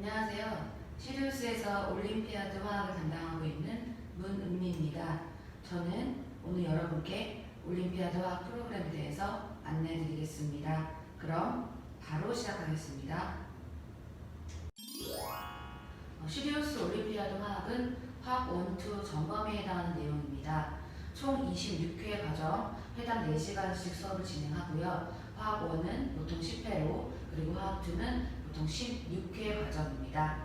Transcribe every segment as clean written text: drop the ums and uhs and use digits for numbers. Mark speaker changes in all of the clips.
Speaker 1: 안녕하세요. 시리우스에서 올림피아드 화학을 담당하고 있는 문은미입니다. 저는 오늘 여러분께 올림피아드 화학 프로그램에 대해서 안내해 드리겠습니다. 그럼 바로 시작하겠습니다. 시리우스 올림피아드 화학은 화학 1, 2 점검에 해당하는 내용입니다. 총 26회 과정, 해당 4시간씩 수업을 진행하고요. 화학 1은 보통 10회로, 그리고 화학 2는 보통 16회 과정입니다.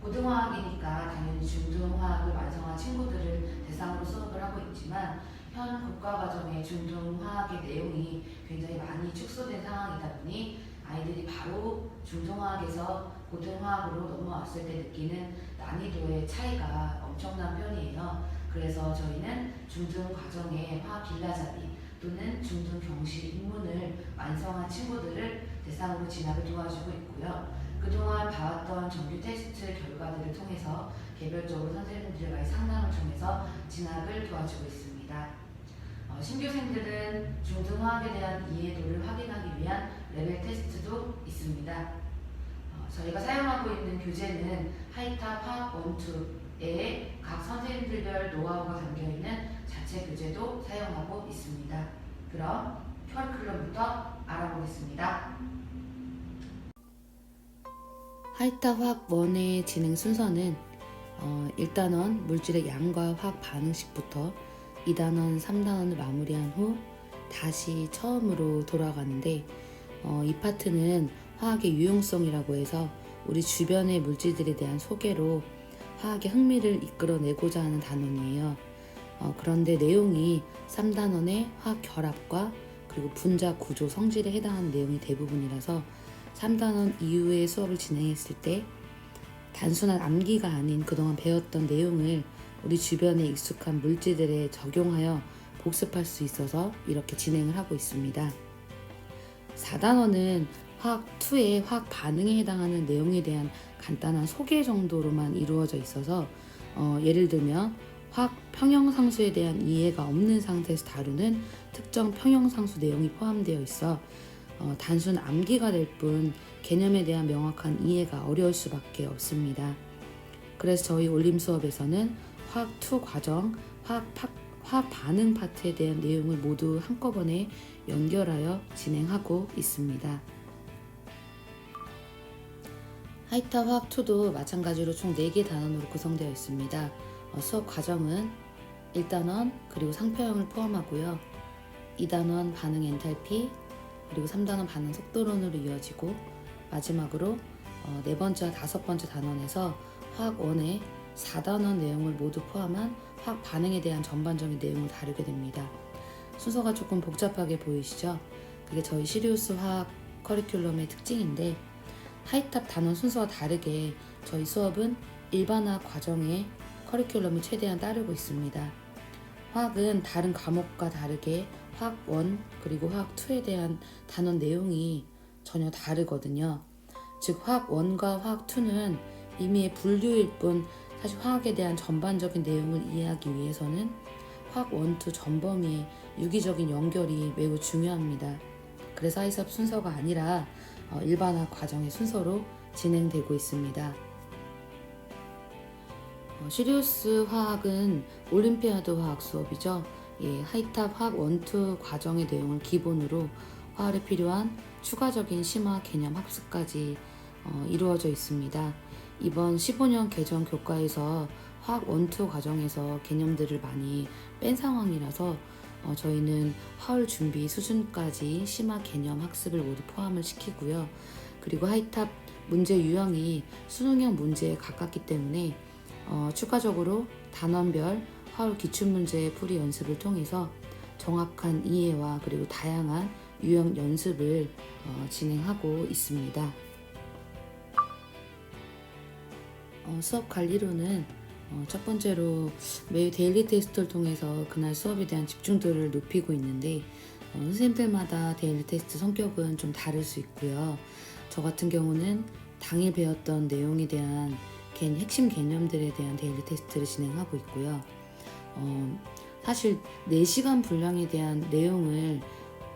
Speaker 1: 고등화학이니까 당연히 중등화학을 완성한 친구들을 대상으로 수업을 하고 있지만 현 국가과정의 중등화학의 내용이 굉장히 많이 축소된 상황이다 보니 아이들이 바로 중등화학에서 고등화학으로 넘어왔을 때 느끼는 난이도의 차이가 엄청난 편이에요. 그래서 저희는 중등 과정의 화학 길라잡이 또는 중등 경시 입문을 완성한 친구들을 대상으로 진학을 도와주고 있고요. 그동안 봐왔던 정규 테스트 결과들을 통해서 개별적으로 선생님들과의 상담을 통해서 진학을 도와주고 있습니다. 신규생들은 중등화학에 대한 이해도를 확인하기 위한 레벨 테스트도 있습니다. 저희가 사용하고 있는 교재는 하이탑 화학 1, 2에 각 선생님들별 노하우가 담겨있는 자체 교재도 사용하고 있습니다. 그럼 커리큘럼부터 알아보겠습니다. 하이탑 화학 1의 진행 순서는 1단원 물질의 양과 화학 반응식부터 2단원, 3단원을 마무리한 후 다시 처음으로 돌아가는데 이 파트는 화학의 유용성이라고 해서 우리 주변의 물질들에 대한 소개로 화학의 흥미를 이끌어내고자 하는 단원이에요. 그런데 내용이 3단원의 화학 결합과 그리고 분자 구조 성질에 해당하는 내용이 대부분이라서 3단원 이후의 수업을 진행했을 때 단순한 암기가 아닌 그동안 배웠던 내용을 우리 주변에 익숙한 물질들에 적용하여 복습할 수 있어서 이렇게 진행을 하고 있습니다. 4단원은 화학 2의 화학 반응에 해당하는 내용에 대한 간단한 소개 정도로만 이루어져 있어서 예를 들면 화학 평형상수에 대한 이해가 없는 상태에서 다루는 특정 평형상수 내용이 포함되어 있어 단순 암기가 될 뿐 개념에 대한 명확한 이해가 어려울 수밖에 없습니다. 그래서 저희 올림 수업에서는 화학 2 과정, 화학 반응 파트에 대한 내용을 모두 한꺼번에 연결하여 진행하고 있습니다. 하이탑 화학 2도 마찬가지로 총 4개 단원으로 구성되어 있습니다. 수업 과정은 1단원 그리고 상표형을 포함하고요. 2단원 반응 엔탈피 그리고 3단원 반응 속도론으로 이어지고 마지막으로 4번째와 5번째 단원에서 화학 1의 4단원 내용을 모두 포함한 화학 반응에 대한 전반적인 내용을 다루게 됩니다. 순서가 조금 복잡하게 보이시죠? 그게 저희 시리우스 화학 커리큘럼의 특징인데 하이탑 단원 순서와 다르게 저희 수업은 일반화학 과정의 커리큘럼을 최대한 따르고 있습니다. 화학은 다른 과목과 다르게 화학 1 그리고 화학 2에 대한 단원 내용이 전혀 다르거든요. 즉 화학 1과 화학 2는 이미의 분류일 뿐 사실 화학에 대한 전반적인 내용을 이해하기 위해서는 화학 1, 2 전범위의 유기적인 연결이 매우 중요합니다. 그래서 하이탑 순서가 아니라 일반화학 과정의 순서로 진행되고 있습니다. 시리우스 화학은 올림피아드 화학 수업이죠. 하이탑 화학 1, 2 과정의 내용을 기본으로 화학에 필요한 추가적인 심화 개념 학습까지 이루어져 있습니다. 이번 15년 개정 교과에서 화학 1, 2 과정에서 개념들을 많이 뺀 상황이라서 저희는 화울 준비 수준까지 심화 개념 학습을 모두 포함을 시키고요. 그리고 하이탑 문제 유형이 수능형 문제에 가깝기 때문에 추가적으로 단원별 화울 기출문제 풀이 연습을 통해서 정확한 이해와 그리고 다양한 유형 연습을 진행하고 있습니다. 수업 관리로는 첫 번째로 매일 데일리 테스트를 통해서 그날 수업에 대한 집중도를 높이고 있는데 선생님들마다 데일리 테스트 성격은 좀 다를 수 있고요. 저 같은 경우는 당일 배웠던 내용에 대한 핵심 개념들에 대한 데일리 테스트를 진행하고 있고요. 사실 4시간 분량에 대한 내용을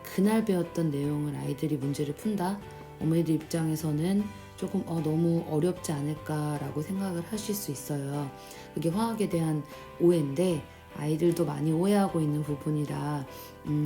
Speaker 1: 그날 배웠던 내용을 아이들이 문제를 푼다? 어머니들 입장에서는 조금 너무 어렵지 않을까라고 생각을 하실 수 있어요. 그게 화학에 대한 오해인데 아이들도 많이 오해하고 있는 부분이라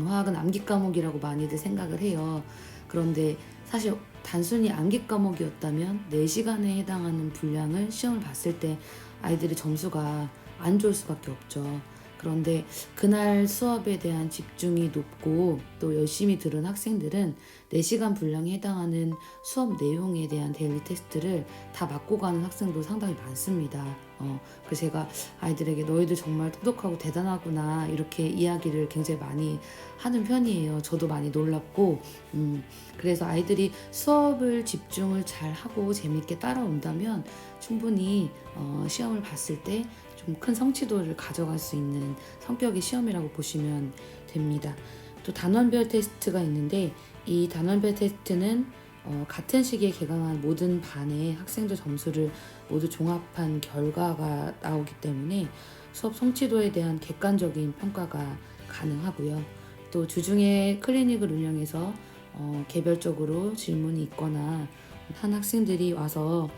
Speaker 1: 화학은 암기 과목이라고 많이들 생각을 해요. 그런데 사실 단순히 암기 과목이었다면 4시간에 해당하는 분량을 시험을 봤을 때 아이들의 점수가 안 좋을 수밖에 없죠. 그런데 그날 수업에 대한 집중이 높고 또 열심히 들은 학생들은 4시간 분량에 해당하는 수업 내용에 대한 데일리 테스트를 다 맞고 가는 학생도 상당히 많습니다. 그래서 제가 아이들에게 너희들 정말 똑똑하고 대단하구나 이렇게 이야기를 굉장히 많이 하는 편이에요. 저도 많이 놀랍고 그래서 아이들이 수업을 집중을 잘 하고 재밌게 따라온다면 충분히 시험을 봤을 때 좀 큰 성취도를 가져갈 수 있는 성격의 시험이라고 보시면 됩니다. 또 단원별 테스트가 있는데 이 단원별 테스트는 같은 시기에 개강한 모든 반의 학생들 점수를 모두 종합한 결과가 나오기 때문에 수업 성취도에 대한 객관적인 평가가 가능하고요. 또 주중에 클리닉을 운영해서 개별적으로 질문이 있거나 한 학생들이 와서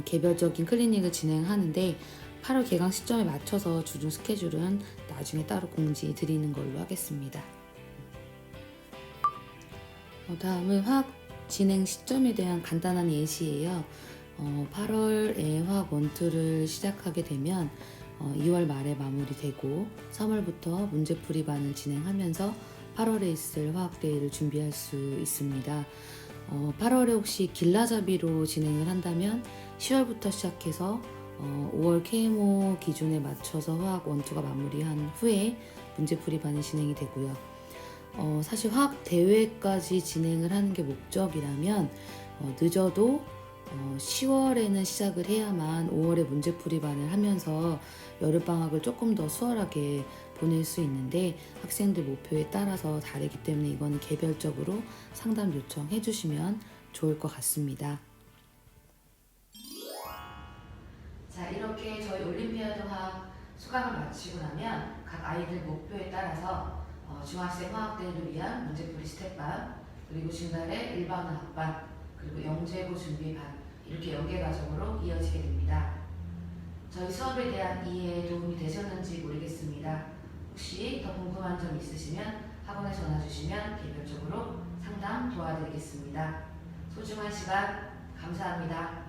Speaker 1: 개별적인 클리닉을 진행하는데 8월 개강 시점에 맞춰서 주중 스케줄은 나중에 따로 공지 드리는 걸로 하겠습니다. 다음은 화학 진행 시점에 대한 간단한 예시예요. 8월에 화학 원투를 시작하게 되면 2월 말에 마무리되고 3월부터 문제풀이반을 진행하면서 8월에 있을 화학대회를 준비할 수 있습니다. 8월에 혹시 길라잡이로 진행을 한다면 10월부터 시작해서 5월 KMO 기준에 맞춰서 화학 원투가 마무리한 후에 문제풀이반이 진행이 되고요. 사실 화학 대회까지 진행을 하는 게 목적이라면 늦어도 10월에는 시작을 해야만 5월에 문제풀이반을 하면서 여름방학을 조금 더 수월하게 보낼 수 있는데 학생들 목표에 따라서 다르기 때문에 이거는 개별적으로 상담 요청해 주시면 좋을 것 같습니다. 자, 이렇게 저희 올림피아드 화학 수강을 마치고 나면 각 아이들 목표에 따라서 중학생 화학대회를 위한 문제풀이 스텝반, 그리고 중간에 일반화 학반, 그리고 영재고 준비반 이렇게 연계과정으로 이어지게 됩니다. 저희 수업에 대한 이해에 도움이 되셨는지 모르겠습니다. 혹시 더 궁금한 점 있으시면 학원에 전화 주시면 개별적으로 상담 도와드리겠습니다. 소중한 시간 감사합니다.